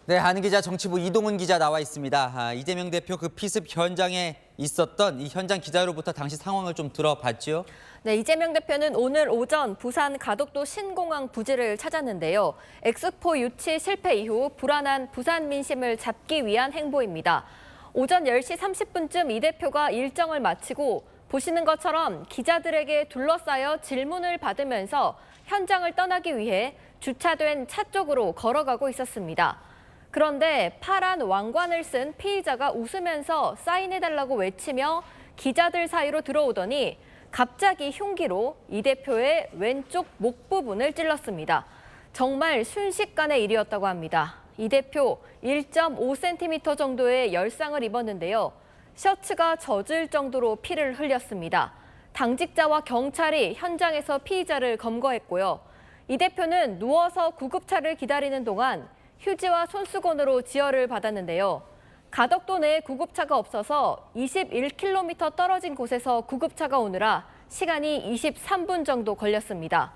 네, 한은 기자, 정치부 이동훈 기자 나와 있습니다. 이재명 대표 그 피습 현장에 있었던 이 현장 기자로부터 당시 상황을 좀 들어봤죠? 네, 이재명 대표는 오늘 오전 부산 가덕도 신공항 부지를 찾았는데요. 엑스포 유치 실패 이후 불안한 부산 민심을 잡기 위한 행보입니다. 오전 10시 30분쯤 이 대표가 일정을 마치고 보시는 것처럼 기자들에게 둘러싸여 질문을 받으면서 현장을 떠나기 위해 주차된 차 쪽으로 걸어가고 있었습니다. 그런데 파란 왕관을 쓴 피의자가 웃으면서 사인해달라고 외치며 기자들 사이로 들어오더니 갑자기 흉기로 이 대표의 왼쪽 목 부분을 찔렀습니다. 정말 순식간의 일이었다고 합니다. 이 대표 1.5cm 정도의 열상을 입었는데요. 셔츠가 젖을 정도로 피를 흘렸습니다. 당직자와 경찰이 현장에서 피의자를 검거했고요. 이 대표는 누워서 구급차를 기다리는 동안 휴지와 손수건으로 지혈을 받았는데요. 가덕도 내에 구급차가 없어서 21km 떨어진 곳에서 구급차가 오느라 시간이 23분 정도 걸렸습니다.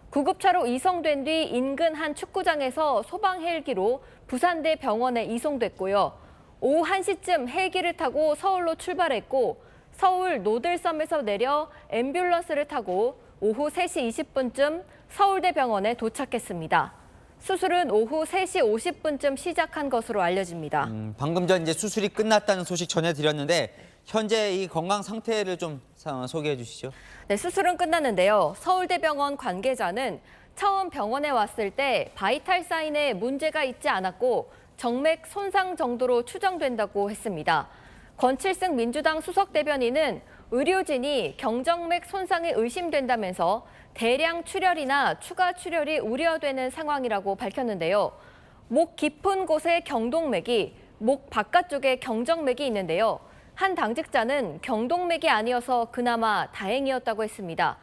구급차로 이송된 뒤 인근 한 축구장에서 소방 헬기로 부산대 병원에 이송됐고요. 오후 1시쯤 헬기를 타고 서울로 출발했고 서울 노들섬에서 내려 앰뷸런스를 타고 오후 3시 20분쯤 서울대병원에 도착했습니다. 수술은 오후 3시 50분쯤 시작한 것으로 알려집니다. 방금 전 이제 수술이 끝났다는 소식 전해드렸는데 현재 이 건강 상태를 좀 소개해 주시죠. 네, 수술은 끝났는데요. 서울대병원 관계자는 처음 병원에 왔을 때 바이탈 사인에 문제가 있지 않았고 정맥 손상 정도로 추정된다고 했습니다. 권칠승 민주당 수석 대변인은 의료진이 경정맥 손상이 의심된다면서 대량 출혈이나 추가 출혈이 우려되는 상황이라고 밝혔는데요. 목 깊은 곳에 경동맥이, 목 바깥쪽에 경정맥이 있는데요. 한 당직자는 경동맥이 아니어서 그나마 다행이었다고 했습니다.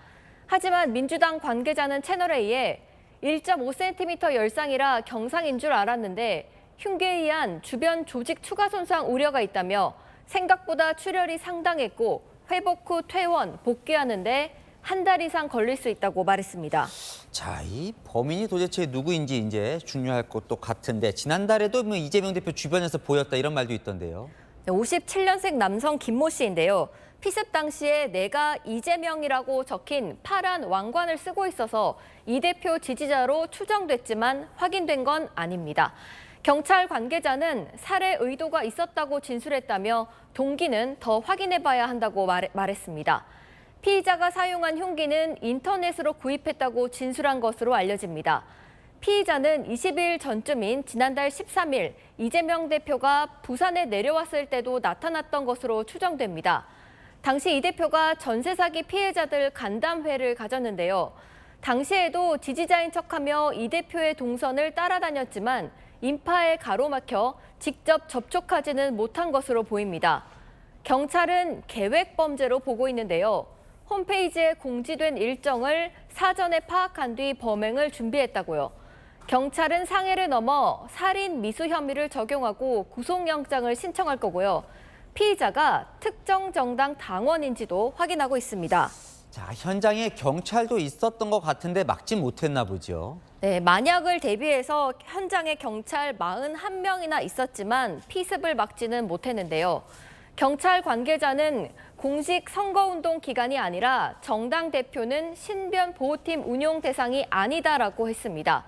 하지만 민주당 관계자는 채널A에 1.5cm 열상이라 경상인 줄 알았는데 흉기에 의한 주변 조직 추가 손상 우려가 있다며 생각보다 출혈이 상당했고 회복 후 퇴원, 복귀하는데 한 달 이상 걸릴 수 있다고 말했습니다. 자, 이 범인이 도대체 누구인지 이제 중요할 것도 같은데 지난달에도 뭐 이재명 대표 주변에서 보였다 이런 말도 있던데요. 57년생 남성 김모 씨인데요. 피습 당시에 내가 이재명이라고 적힌 파란 왕관을 쓰고 있어서 이 대표 지지자로 추정됐지만 확인된 건 아닙니다. 경찰 관계자는 살해 의도가 있었다고 진술했다며 동기는 더 확인해봐야 한다고 말했습니다. 피의자가 사용한 흉기는 인터넷으로 구입했다고 진술한 것으로 알려집니다. 피의자는 20일 전쯤인 지난달 13일 이재명 대표가 부산에 내려왔을 때도 나타났던 것으로 추정됩니다. 당시 이 대표가 전세 사기 피해자들 간담회를 가졌는데요. 당시에도 지지자인 척하며 이 대표의 동선을 따라다녔지만 인파에 가로막혀 직접 접촉하지는 못한 것으로 보입니다. 경찰은 계획 범죄로 보고 있는데요. 홈페이지에 공지된 일정을 사전에 파악한 뒤 범행을 준비했다고요. 경찰은 상해를 넘어 살인 미수 혐의를 적용하고 구속영장을 신청할 거고요. 피의자가 특정 정당 당원인지도 확인하고 있습니다. 자, 현장에 경찰도 있었던 것 같은데 막지 못했나 보죠. 네, 만약을 대비해서 현장에 경찰 41명이나 있었지만 피습을 막지는 못했는데요. 경찰 관계자는 공식 선거운동 기간이 아니라 정당 대표는 신변 보호팀 운용 대상이 아니다라고 했습니다.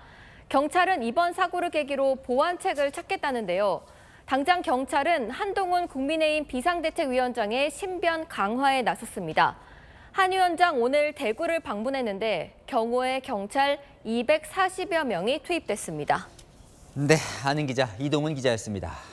경찰은 이번 사고를 계기로 보완책을 찾겠다는데요. 당장 경찰은 한동훈 국민의힘 비상대책위원장의 신변 강화에 나섰습니다. 한 위원장 오늘 대구를 방문했는데 경호에 경찰 240여 명이 투입됐습니다. 네, 한은 기자, 이동훈 기자였습니다.